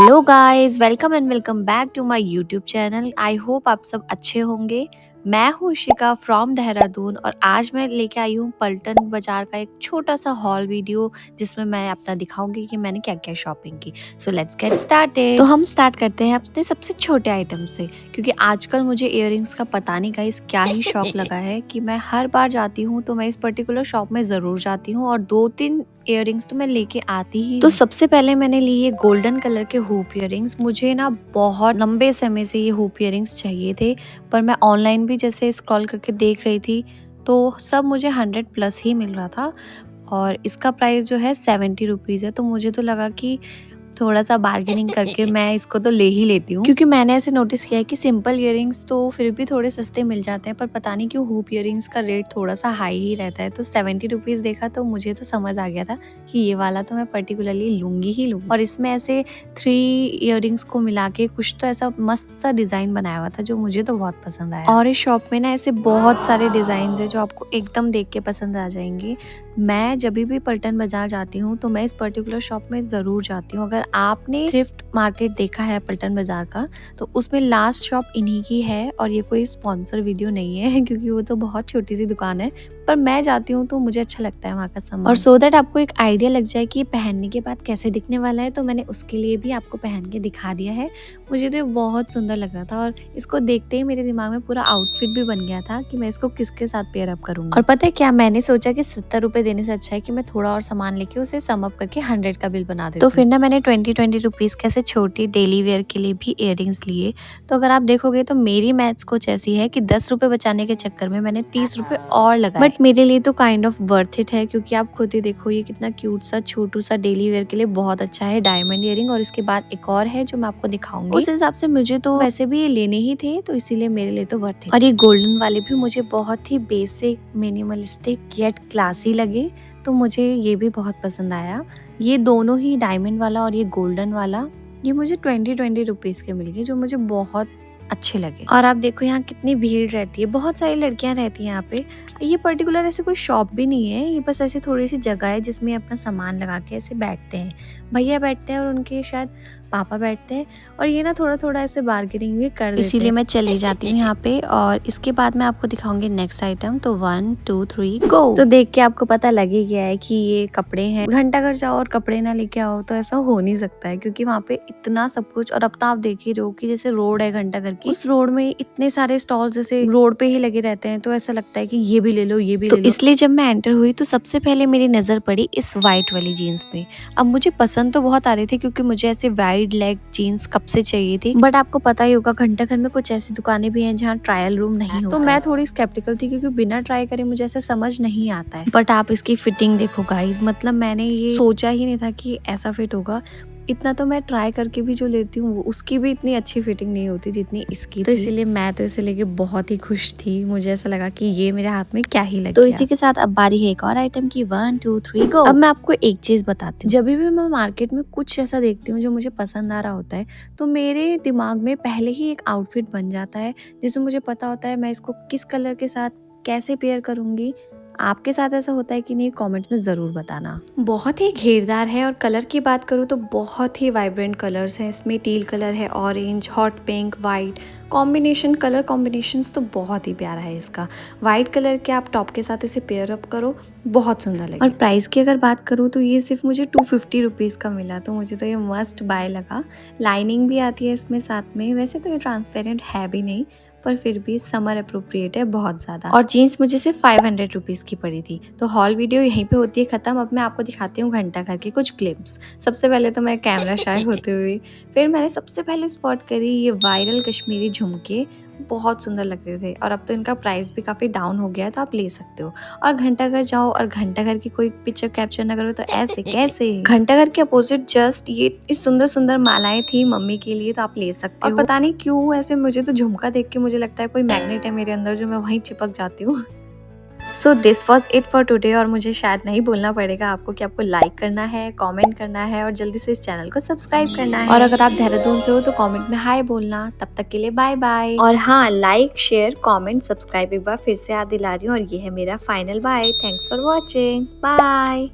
Hello guys, welcome and welcome back to my YouTube channel. I hope आप सब अच्छे होंगे। मैं हूँ शिका फ्रॉम देहरादून और आज मैं लेके आई हूँ पलटन बाजार का एक छोटा सा हॉल वीडियो जिसमें मैं अपना दिखाऊंगी कि मैंने क्या क्या शॉपिंग की। So let's get started. तो हम स्टार्ट करते हैं अपने सबसे छोटे आइटम से, क्योंकि आजकल मुझे इयररिंग्स का पता नहीं गाइस क्या ही शौक लगा है कि मैं हर बार जाती हूँ तो मैं इस पर्टिकुलर शॉप में ज़रूर जाती हूँ और 2-3 इयररिंग्स तो मैं लेके आती ही। तो सबसे पहले मैंने ली ये गोल्डन कलर के हुप इयररिंग्स। मुझे ना बहुत लंबे समय से ये हुप इयररिंग्स चाहिए थे, पर मैं ऑनलाइन भी जैसे स्क्रॉल करके देख रही थी तो सब मुझे 100+ ही मिल रहा था और इसका प्राइस जो है 70 रुपीज़ है। तो मुझे तो लगा कि थोड़ा सा बार्गेनिंग करके मैं इसको तो ले ही लेती हूँ, क्योंकि मैंने ऐसे नोटिस किया है कि सिंपल इयररिंग्स तो फिर भी थोड़े सस्ते मिल जाते हैं, पर पता नहीं क्यों हुप इयररिंग्स का रेट थोड़ा सा हाई ही रहता है। तो 70 रुपीज़ देखा तो मुझे तो समझ आ गया था कि ये वाला तो मैं पर्टिकुलरली लूँगी ही लूँगी। और इसमें ऐसे 3 इयररिंग्स को मिला के कुछ तो ऐसा मस्त सा डिज़ाइन बनाया हुआ था जो मुझे तो बहुत पसंद आया। और इस शॉप में ना ऐसे बहुत सारे डिज़ाइन है जो आपको एकदम देख के पसंद आ जाएंगे। मैं जब भी पलटन बाजार जाती हूँ तो मैं इस पर्टिकुलर शॉप में ज़रूर जाती हूँ। अगर आपने थ्रिफ्ट मार्केट देखा है पलटन बाजार का तो उसमें लास्ट शॉप इन्हीं की है और ये कोई स्पॉन्सर वीडियो नहीं है क्योंकि वो तो बहुत छोटी सी दुकान है, पर मैं जाती हूँ तो मुझे अच्छा लगता है वहाँ का सामान। और सो दैट आपको एक आइडिया लग जाए कि ये पहनने के बाद कैसे दिखने वाला है तो मैंने उसके लिए भी आपको पहन के दिखा दिया है। मुझे तो बहुत सुंदर लग रहा था और इसको देखते ही मेरे दिमाग में पूरा आउटफिट भी बन गया था कि मैं इसको किसके साथ पेयर अप करूँगी। और पता है क्या, मैंने सोचा कि 70 रुपए देने से अच्छा है कि मैं थोड़ा और सामान लेके उसे सम अप करके 100 का बिल बना देती हूँ। तो फिर ना मैंने 20 रुपीज़ के ऐसे छोटी डेली वेयर के लिए भी इयररिंग्स लिए। तो अगर आप देखोगे तो मेरी मैथ्स कुछ ऐसी है कि 10 रुपए बचाने के चक्कर में मैंने 30 रुपए और लगाए। बट मेरे लिए तो काइंड ऑफ वर्थ इट है, क्योंकि आप खुद ही देखो ये कितना क्यूट सा छोटू सा डेली वेयर के लिए बहुत अच्छा है। डायमंड इयररिंग और इसके बाद एक और है जो मैं आपको दिखाऊंगी। उस हिसाब से मुझे तो वैसे भी ये लेने ही थे तो इसीलिए मेरे लिए तो वर्थ है। और ये गोल्डन वाले भी मुझे बहुत ही बेसिक मिनिमलिस्टिक येट क्लासी लगे तो मुझे ये भी बहुत पसंद आया। ये दोनों ही डायमंड वाला और ये गोल्डन वाला ये मुझे 20 रुपीज़ के मिल गए जो मुझे बहुत अच्छे लगे। और आप देखो यहाँ कितनी भीड़ रहती है, बहुत सारी लड़कियां रहती हैं यहाँ पे। ये पर्टिकुलर ऐसे कोई शॉप भी नहीं है, ये बस ऐसी थोड़ी सी जगह है जिसमें अपना सामान लगा के ऐसे बैठते हैं। भैया बैठते हैं और उनके शायद पापा बैठते हैं और ये ना थोड़ा थोड़ा ऐसे बार्गेनिंग भी कर देते हैं। इसीलिए मैं चली जाती हूँ यहाँ पे और इसके बाद मैं आपको दिखाऊंगी नेक्स्ट आइटम। तो 1 2 3 गो। तो देख के आपको पता लग ही गया है कि ये कपड़े हैं। घंटा घर जाओ और कपड़े ना लेके आओ तो ऐसा हो नहीं सकता है, क्योंकि वहाँ पे इतना सब कुछ। और अब तो आप देख ही रहे हो कि जैसे रोड है घंटा घर की, उस रोड में इतने सारे स्टॉल जैसे रोड पे ही लगे रहते हैं तो ऐसा लगता है कि ये भी ले लो ये भी ले लो। इसलिए जब मैं एंटर हुई तो सबसे पहले मेरी नजर पड़ी इस व्हाइट वाली जीन्स पे। अब मुझे पसंद तो बहुत आ रही थी क्योंकि मुझे ऐसे वाइड लेग जीन्स कब से चाहिए थी, बट आपको पता ही होगा घंटा घर में कुछ ऐसी दुकानें भी हैं जहाँ ट्रायल रूम नहीं होता। तो मैं थोड़ी स्केप्टिकल थी क्योंकि बिना ट्राई करे मुझे ऐसे समझ नहीं आता है। बट आप इसकी फिटिंग देखो गाइस, मतलब मैंने ये सोचा ही नहीं था कि ऐसा फिट होगा। इतना तो मैं ट्राई करके भी जो लेती हूँ उसकी भी इतनी अच्छी फिटिंग नहीं होती जितनी इसकी। तो इसीलिए मैं तो इसे लेके बहुत ही खुश थी। मुझे ऐसा लगा कि ये मेरे हाथ में क्या ही लग गया। तो इसी के साथ अब बारी है एक और आइटम की। 1 2 3 गो। अब मैं आपको एक चीज बताती हूँ, जब भी मैं मार्केट में कुछ ऐसा देखती हूँ जो मुझे पसंद आ रहा होता है तो मेरे दिमाग में पहले ही एक आउटफिट बन जाता है जिसमें मुझे पता होता है मैं इसको किस कलर के साथ कैसे पेयर करूंगी। आपके साथ ऐसा होता है कि नहीं, कमेंट्स में ज़रूर बताना। बहुत ही घेरदार है और कलर की बात करूँ तो बहुत ही वाइब्रेंट कलर्स हैं इसमें। टील कलर है, orange, hot pink, white combination. Colour combinations तो बहुत ही प्यारा है इसका। वाइट कलर के आप टॉप के साथ इसे पेयर अप करो, बहुत सुंदर लगे। और प्राइस की अगर बात करूँ तो ये सिर्फ मुझे 250 रुपीज़ का मिला, तो मुझे तो ये मस्ट बाय लगा। लाइनिंग भी आती है इसमें साथ में। वैसे तो ये ट्रांसपेरेंट है भी नहीं, पर फिर भी समर अप्रोप्रिएट है बहुत ज़्यादा। और जीन्स मुझे सिर्फ 500 रुपीज़ की पड़ी थी। तो हॉल वीडियो यहीं पे होती है ख़त्म। अब मैं आपको दिखाती हूँ घंटा घर के कुछ क्लिप्स। सबसे पहले तो मैं कैमरा शाय होते हुए फिर मैंने सबसे पहले स्पॉट करी ये वायरल कश्मीरी झुमके, बहुत सुंदर लग रहे थे। और अब तो इनका प्राइस भी काफ़ी डाउन हो गया है तो आप ले सकते हो। और घंटा घर जाओ और घंटा घर की कोई पिक्चर कैप्चर ना करो तो ऐसे कैसे। घंटा घर के अपोजिट जस्ट ये सुंदर सुंदर मालाएं थी मम्मी के लिए, तो आप ले सकते हो। और पता नहीं क्यों ऐसे मुझे तो झुमका देख के मुझे लगता है कोई मैग्नेट है मेरे अंदर जो मैं वहीं चिपक जाती हूँ। So this was it for today. और मुझे शायद नहीं बोलना पड़ेगा आपको कि आपको लाइक करना है, कमेंट करना है और जल्दी से इस चैनल को सब्सक्राइब करना है। और अगर आप देहरादून से हो तो कमेंट में हाय बोलना। तब तक के लिए बाय बाय। और हाँ, लाइक शेयर कमेंट सब्सक्राइब एक बार फिर से याद दिला रही हूँ। और ये है मेरा final bye. Thanks for watching, bye.